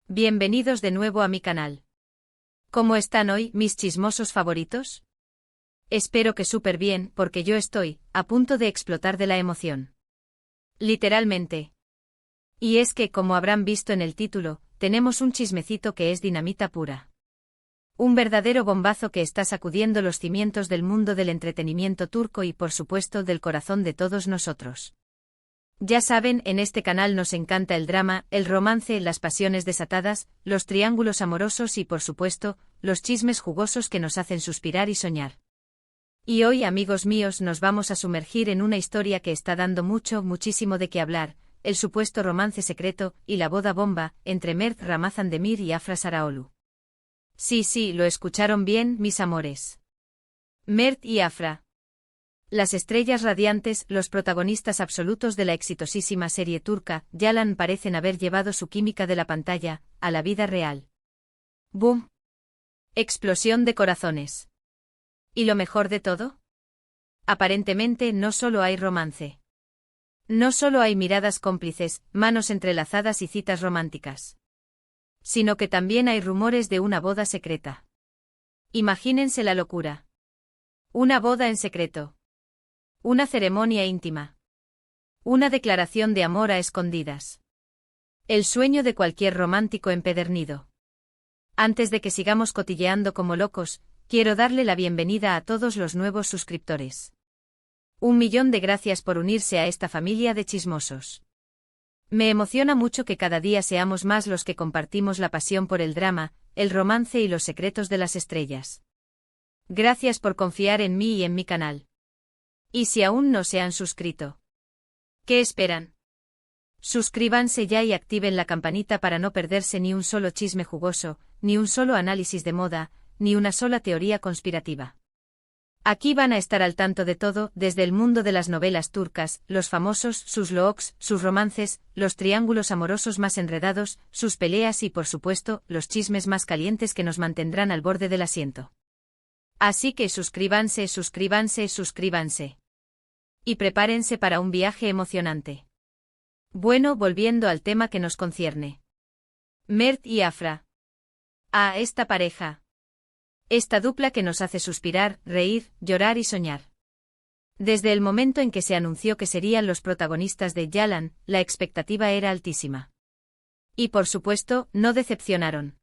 Bienvenidos de nuevo a mi canal. ¿Cómo están hoy, mis chismosos favoritos? Espero que súper bien, porque yo estoy a punto de explotar de la emoción. Literalmente. Y es que, como habrán visto en el título, tenemos un chismecito que es dinamita pura. Un verdadero bombazo que está sacudiendo los cimientos del mundo del entretenimiento turco y, por supuesto, del corazón de todos nosotros. Ya saben, en este canal nos encanta el drama, el romance, las pasiones desatadas, los triángulos amorosos y, por supuesto, los chismes jugosos que nos hacen suspirar y soñar. Y hoy, amigos míos, nos vamos a sumergir en una historia que está dando muchísimo de qué hablar, el supuesto romance secreto y la boda bomba entre Mert Ramazan-Demir y Afra Saraoglu. Sí, lo escucharon bien, mis amores. Mert y Afra. Las estrellas radiantes, los protagonistas absolutos de la exitosísima serie turca, Yalan, parecen haber llevado su química de la pantalla a la vida real. ¡Boom! Explosión de corazones. ¿Y lo mejor de todo? Aparentemente no solo hay romance. No solo hay miradas cómplices, manos entrelazadas y citas románticas. Sino que también hay rumores de una boda secreta. Imagínense la locura. Una boda en secreto. Una ceremonia íntima. Una declaración de amor a escondidas. El sueño de cualquier romántico empedernido. Antes de que sigamos cotilleando como locos, quiero darle la bienvenida a todos los nuevos suscriptores. 1.000.000 de gracias por unirse a esta familia de chismosos. Me emociona mucho que cada día seamos más los que compartimos la pasión por el drama, el romance y los secretos de las estrellas. Gracias por confiar en mí y en mi canal. Y si aún no se han suscrito, ¿qué esperan? Suscríbanse ya y activen la campanita para no perderse ni un solo chisme jugoso, ni un solo análisis de moda, ni una sola teoría conspirativa. Aquí van a estar al tanto de todo, desde el mundo de las novelas turcas, los famosos, sus looks, sus romances, los triángulos amorosos más enredados, sus peleas y, por supuesto, los chismes más calientes que nos mantendrán al borde del asiento. Así que suscríbanse. Y prepárense para un viaje emocionante. Bueno, volviendo al tema que nos concierne. Mert y Afra. Esta pareja. Esta dupla que nos hace suspirar, reír, llorar y soñar. Desde el momento en que se anunció que serían los protagonistas de Yalan, la expectativa era altísima. Y por supuesto, no decepcionaron.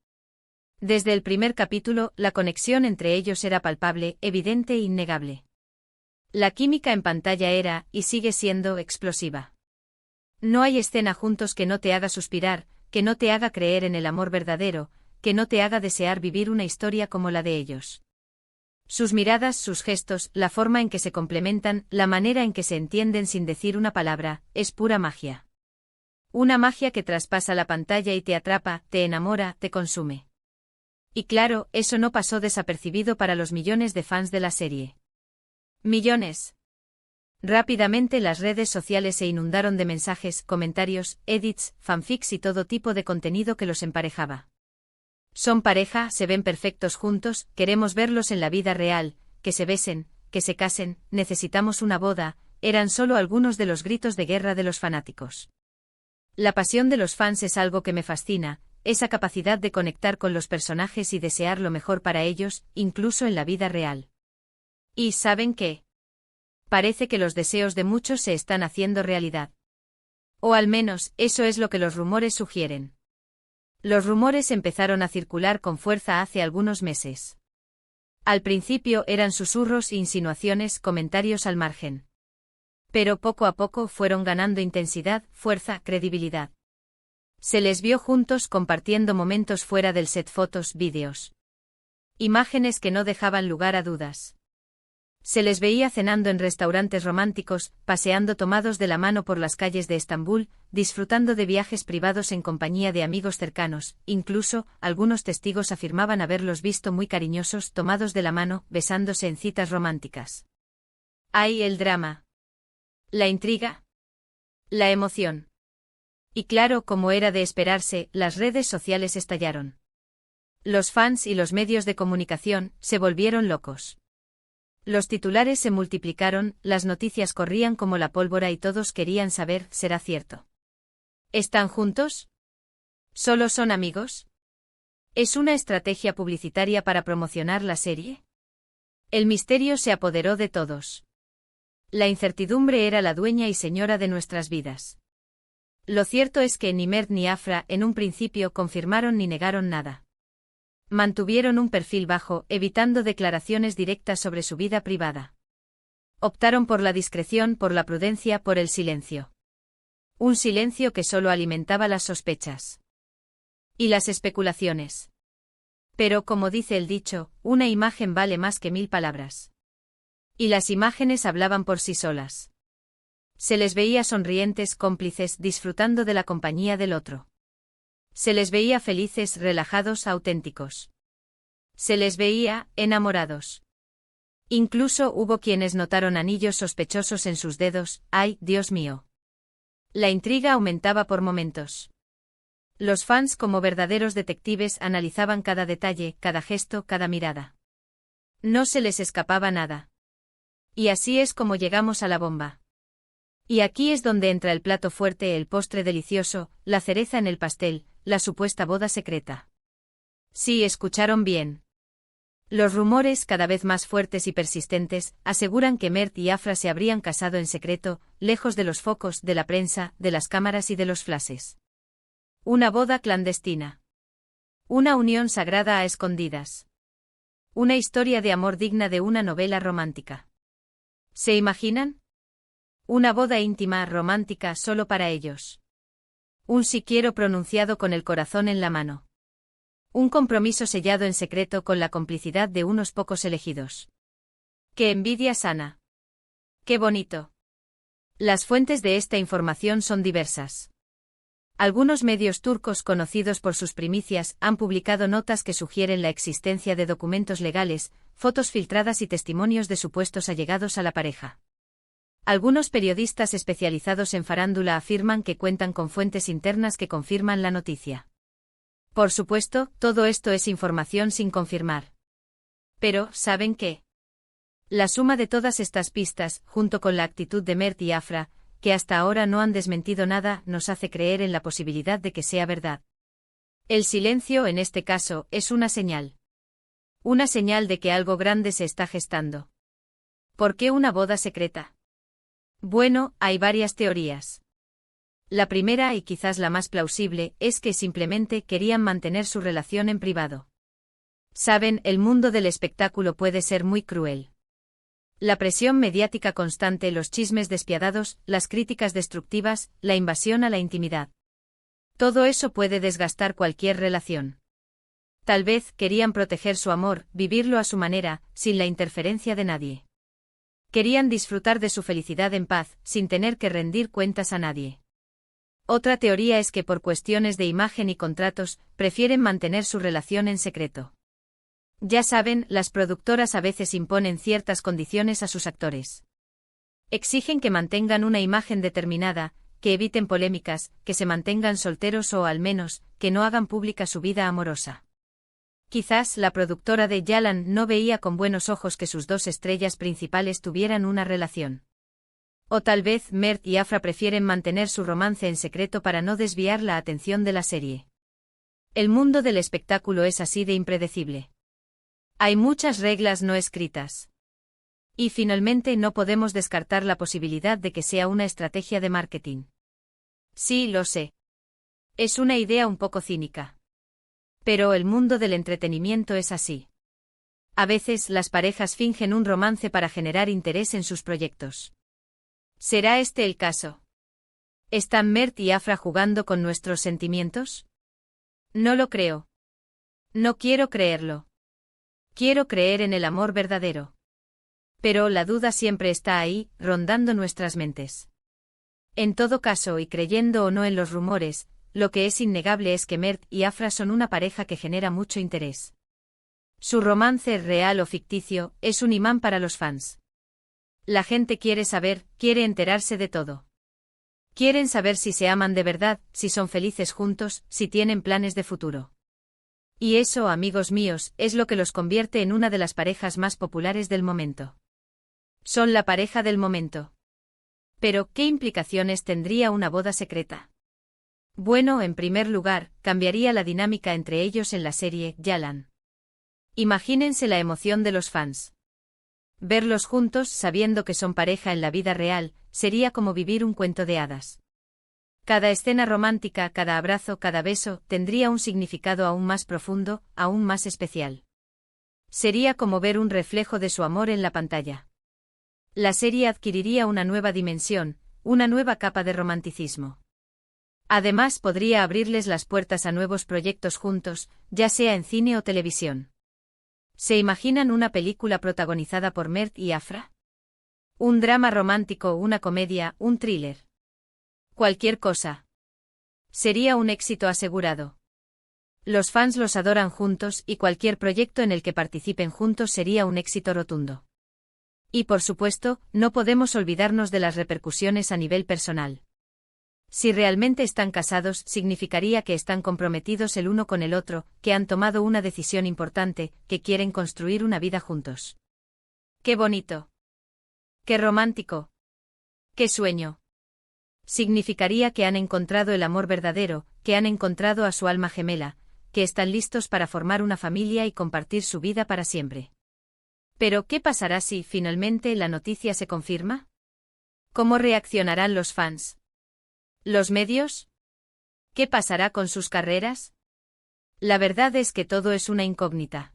Desde el primer capítulo, la conexión entre ellos era palpable, evidente e innegable. La química en pantalla era, y sigue siendo, explosiva. No hay escena juntos que no te haga suspirar, que no te haga creer en el amor verdadero, que no te haga desear vivir una historia como la de ellos. Sus miradas, sus gestos, la forma en que se complementan, la manera en que se entienden sin decir una palabra, es pura magia. Una magia que traspasa la pantalla y te atrapa, te enamora, te consume. Y claro, eso no pasó desapercibido para los millones de fans de la serie. Millones. Rápidamente las redes sociales se inundaron de mensajes, comentarios, edits, fanfics y todo tipo de contenido que los emparejaba. Son pareja, se ven perfectos juntos, queremos verlos en la vida real, que se besen, que se casen, necesitamos una boda, eran solo algunos de los gritos de guerra de los fanáticos. La pasión de los fans es algo que me fascina, esa capacidad de conectar con los personajes y desear lo mejor para ellos, incluso en la vida real. ¿Y saben qué? Parece que los deseos de muchos se están haciendo realidad. O al menos, eso es lo que los rumores sugieren. Los rumores empezaron a circular con fuerza hace algunos meses. Al principio eran susurros, insinuaciones, comentarios al margen. Pero poco a poco fueron ganando intensidad, fuerza, credibilidad. Se les vio juntos compartiendo momentos fuera del set, fotos, vídeos. Imágenes que no dejaban lugar a dudas. Se les veía cenando en restaurantes románticos, paseando tomados de la mano por las calles de Estambul, disfrutando de viajes privados en compañía de amigos cercanos, incluso, algunos testigos afirmaban haberlos visto muy cariñosos, tomados de la mano, besándose en citas románticas. ¡Ay, el drama! La intriga. La emoción. Y claro, como era de esperarse, las redes sociales estallaron. Los fans y los medios de comunicación se volvieron locos. Los titulares se multiplicaron, las noticias corrían como la pólvora y todos querían saber, ¿será cierto? ¿Están juntos? ¿Solo son amigos? ¿Es una estrategia publicitaria para promocionar la serie? El misterio se apoderó de todos. La incertidumbre era la dueña y señora de nuestras vidas. Lo cierto es que ni Mert ni Afra en un principio confirmaron ni negaron nada. Mantuvieron un perfil bajo, evitando declaraciones directas sobre su vida privada. Optaron por la discreción, por la prudencia, por el silencio. Un silencio que solo alimentaba las sospechas. Y las especulaciones. Pero, como dice el dicho, una imagen vale más que 1000 palabras. Y las imágenes hablaban por sí solas. Se les veía sonrientes, cómplices, disfrutando de la compañía del otro. Se les veía felices, relajados, auténticos. Se les veía enamorados. Incluso hubo quienes notaron anillos sospechosos en sus dedos. ¡Ay, Dios mío! La intriga aumentaba por momentos. Los fans, como verdaderos detectives, analizaban cada detalle, cada gesto, cada mirada. No se les escapaba nada. Y así es como llegamos a la bomba. Y aquí es donde entra el plato fuerte, el postre delicioso, la cereza en el pastel, la supuesta boda secreta. Sí, escucharon bien. Los rumores, cada vez más fuertes y persistentes, aseguran que Mert y Afra se habrían casado en secreto, lejos de los focos, de la prensa, de las cámaras y de los flashes. Una boda clandestina. Una unión sagrada a escondidas. Una historia de amor digna de una novela romántica. ¿Se imaginan? Una boda íntima, romántica, solo para ellos. Un sí quiero pronunciado con el corazón en la mano. Un compromiso sellado en secreto con la complicidad de unos pocos elegidos. ¡Qué envidia sana! ¡Qué bonito! Las fuentes de esta información son diversas. Algunos medios turcos conocidos por sus primicias han publicado notas que sugieren la existencia de documentos legales, fotos filtradas y testimonios de supuestos allegados a la pareja. Algunos periodistas especializados en farándula afirman que cuentan con fuentes internas que confirman la noticia. Por supuesto, todo esto es información sin confirmar. Pero, ¿saben qué? La suma de todas estas pistas, junto con la actitud de Mert y Afra, que hasta ahora no han desmentido nada, nos hace creer en la posibilidad de que sea verdad. El silencio, en este caso, es una señal. Una señal de que algo grande se está gestando. ¿Por qué una boda secreta? Bueno, hay varias teorías. La primera, y quizás la más plausible, es que simplemente querían mantener su relación en privado. Saben, el mundo del espectáculo puede ser muy cruel. La presión mediática constante, los chismes despiadados, las críticas destructivas, la invasión a la intimidad. Todo eso puede desgastar cualquier relación. Tal vez querían proteger su amor, vivirlo a su manera, sin la interferencia de nadie. Querían disfrutar de su felicidad en paz, sin tener que rendir cuentas a nadie. Otra teoría es que por cuestiones de imagen y contratos, prefieren mantener su relación en secreto. Ya saben, las productoras a veces imponen ciertas condiciones a sus actores. Exigen que mantengan una imagen determinada, que eviten polémicas, que se mantengan solteros o al menos, que no hagan pública su vida amorosa. Quizás la productora de Yalan no veía con buenos ojos que sus dos estrellas principales tuvieran una relación. O tal vez Mert y Afra prefieren mantener su romance en secreto para no desviar la atención de la serie. El mundo del espectáculo es así de impredecible. Hay muchas reglas no escritas. Y finalmente no podemos descartar la posibilidad de que sea una estrategia de marketing. Sí, lo sé. Es una idea un poco cínica. Pero el mundo del entretenimiento es así. A veces las parejas fingen un romance para generar interés en sus proyectos. ¿Será este el caso? ¿Están Mert y Afra jugando con nuestros sentimientos? No lo creo. No quiero creerlo. Quiero creer en el amor verdadero. Pero la duda siempre está ahí, rondando nuestras mentes. En todo caso, y creyendo o no en los rumores, lo que es innegable es que Mert y Afra son una pareja que genera mucho interés. Su romance, real o ficticio, es un imán para los fans. La gente quiere saber, quiere enterarse de todo. Quieren saber si se aman de verdad, si son felices juntos, si tienen planes de futuro. Y eso, amigos míos, es lo que los convierte en una de las parejas más populares del momento. Son la pareja del momento. Pero, ¿qué implicaciones tendría una boda secreta? Bueno, en primer lugar, cambiaría la dinámica entre ellos en la serie Yalan. Imagínense la emoción de los fans. Verlos juntos sabiendo que son pareja en la vida real, sería como vivir un cuento de hadas. Cada escena romántica, cada abrazo, cada beso, tendría un significado aún más profundo, aún más especial. Sería como ver un reflejo de su amor en la pantalla. La serie adquiriría una nueva dimensión, una nueva capa de romanticismo. Además, podría abrirles las puertas a nuevos proyectos juntos, ya sea en cine o televisión. ¿Se imaginan una película protagonizada por Mert y Afra? Un drama romántico, una comedia, un thriller. Cualquier cosa. Sería un éxito asegurado. Los fans los adoran juntos y cualquier proyecto en el que participen juntos sería un éxito rotundo. Y por supuesto, no podemos olvidarnos de las repercusiones a nivel personal. Si realmente están casados, significaría que están comprometidos el uno con el otro, que han tomado una decisión importante, que quieren construir una vida juntos. ¡Qué bonito! ¡Qué romántico! ¡Qué sueño! Significaría que han encontrado el amor verdadero, que han encontrado a su alma gemela, que están listos para formar una familia y compartir su vida para siempre. Pero, ¿qué pasará si, finalmente, la noticia se confirma? ¿Cómo reaccionarán los fans? ¿Los medios? ¿Qué pasará con sus carreras? La verdad es que todo es una incógnita.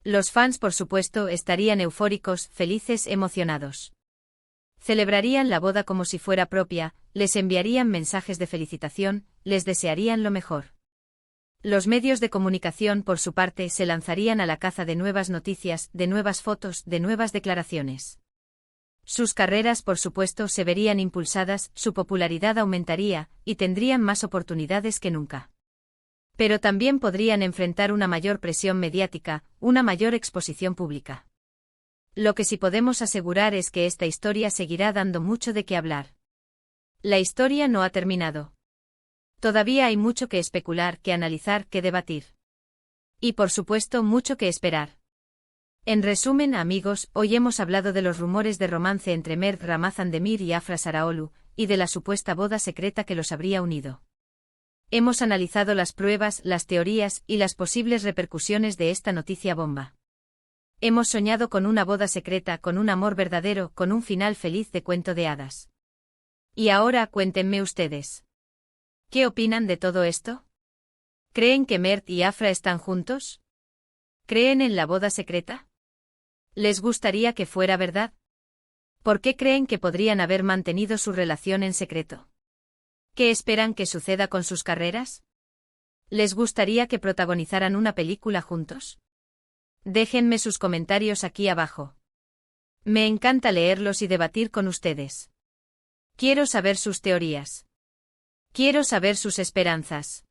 Los fans, por supuesto, estarían eufóricos, felices, emocionados. Celebrarían la boda como si fuera propia, les enviarían mensajes de felicitación, les desearían lo mejor. Los medios de comunicación, por su parte, se lanzarían a la caza de nuevas noticias, de nuevas fotos, de nuevas declaraciones. Sus carreras, por supuesto, se verían impulsadas, su popularidad aumentaría, y tendrían más oportunidades que nunca. Pero también podrían enfrentar una mayor presión mediática, una mayor exposición pública. Lo que sí podemos asegurar es que esta historia seguirá dando mucho de qué hablar. La historia no ha terminado. Todavía hay mucho que especular, que analizar, que debatir. Y por supuesto mucho que esperar. En resumen, amigos, hoy hemos hablado de los rumores de romance entre Mert Ramazan-Demir y Afra Saraoglu, y de la supuesta boda secreta que los habría unido. Hemos analizado las pruebas, las teorías y las posibles repercusiones de esta noticia bomba. Hemos soñado con una boda secreta, con un amor verdadero, con un final feliz de cuento de hadas. Y ahora cuéntenme ustedes. ¿Qué opinan de todo esto? ¿Creen que Mert y Afra están juntos? ¿Creen en la boda secreta? ¿Les gustaría que fuera verdad? ¿Por qué creen que podrían haber mantenido su relación en secreto? ¿Qué esperan que suceda con sus carreras? ¿Les gustaría que protagonizaran una película juntos? Déjenme sus comentarios aquí abajo. Me encanta leerlos y debatir con ustedes. Quiero saber sus teorías. Quiero saber sus esperanzas.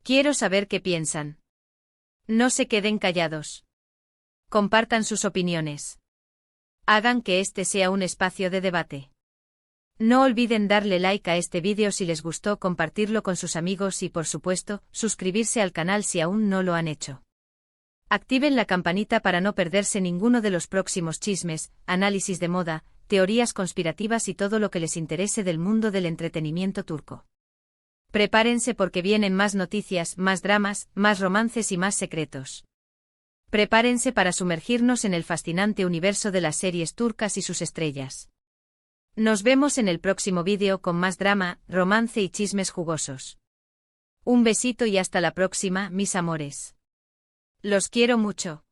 Quiero saber qué piensan. No se queden callados. Compartan sus opiniones. Hagan que este sea un espacio de debate. No olviden darle like a este vídeo si les gustó, compartirlo con sus amigos y, por supuesto, suscribirse al canal si aún no lo han hecho. Activen la campanita para no perderse ninguno de los próximos chismes, análisis de moda, teorías conspirativas y todo lo que les interese del mundo del entretenimiento turco. Prepárense porque vienen más noticias, más dramas, más romances y más secretos. Prepárense para sumergirnos en el fascinante universo de las series turcas y sus estrellas. Nos vemos en el próximo vídeo con más drama, romance y chismes jugosos. Un besito y hasta la próxima, mis amores. Los quiero mucho.